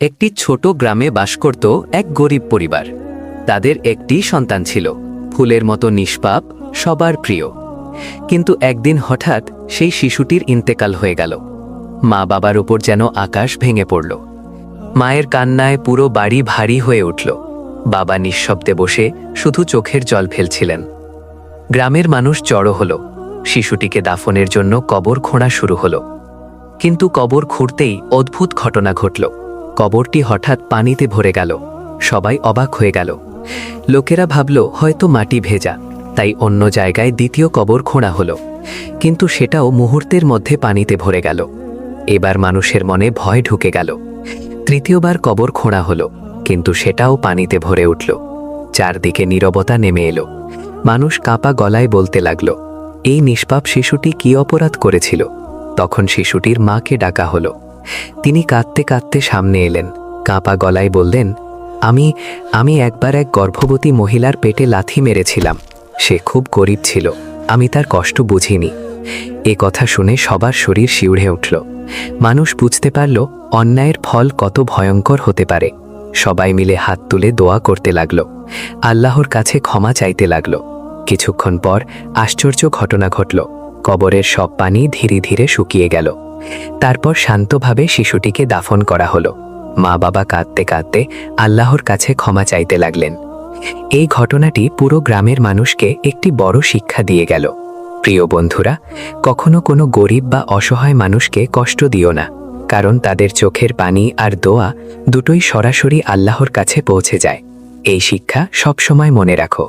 একটি ছোট গ্রামে বাস করত এক গরিব পরিবার। তাদের একটি সন্তান ছিল, ফুলের মতো নিষ্পাপ, সবার প্রিয়। কিন্তু একদিন হঠাৎ সেই শিশুটির ইন্তেকাল হয়ে গেল। মা বাবার উপর যেন আকাশ ভেঙে পড়ল। মায়ের কান্নায় পুরো বাড়ি ভারী হয়ে উঠল। বাবা নিঃশব্দে বসে শুধু চোখের জল ফেলছিলেন। গ্রামের মানুষ জড়ো হলো। শিশুটিকে দাফনের জন্য কবর খোঁড়া শুরু হলো। কিন্তু কবর খুঁড়তেই অদ্ভুত ঘটনা ঘটল। কবরটি হঠাৎ পানিতে ভরে গেল। সবাই অবাক হয়ে গেল। লোকেরা ভাবল হয়তো মাটি ভেজা, তাই অন্য জায়গায় দ্বিতীয় কবর খোঁড়া হলো। কিন্তু সেটাও মুহূর্তের মধ্যে পানিতে ভরে গেল। এবার মানুষের মনে ভয় ঢুকে গেল। তৃতীয়বার কবর খোঁড়া হলো, কিন্তু সেটাও পানিতে ভরে উঠল। চারদিকে নীরবতা নেমে এলো। মানুষ কাঁপা গলায় বলতে লাগল, এই নিষ্পাপ শিশুটি কি অপরাধ করেছিল? তখন শিশুটির মাকে ডাকা হলো। তিনি কাঁদতে কাঁদতে সামনে এলেন। কাঁপা গলায় বললেন, আমি একবার এক গর্ভবতী মহিলার পেটে লাথি মেরেছিলাম। সে খুব গরিব ছিল, আমি তার কষ্ট বুঝিনি। এ কথা শুনে সবার শরীর শিউরে উঠল। মানুষ বুঝতে পারল অন্যায়ের ফল কত ভয়ঙ্কর হতে পারে। সবাই মিলে হাত তুলে দোয়া করতে লাগল, আল্লাহর কাছে ক্ষমা চাইতে লাগল। কিছুক্ষণ পর আশ্চর্য ঘটনা ঘটল। কবরের সব পানি ধীরে ধীরে শুকিয়ে গেল। তারপর শান্তভাবে শিশুটিকে দাফন করা হলো। মা বাবা কাঁদতে কাঁদতে আল্লাহর কাছে ক্ষমা চাইতে লাগলেন। এই ঘটনাটি পুরো গ্রামের মানুষকে একটি বড় শিক্ষা দিয়ে গেল। প্রিয় বন্ধুরা, কখনো কোনো গরিব বা অসহায় মানুষকে কষ্ট দিও না, কারণ তাদের চোখের পানি আর দোয়া দুটোই সরাসরি আল্লাহর কাছে পৌঁছে যায়। এই শিক্ষা সবসময় মনে রাখো।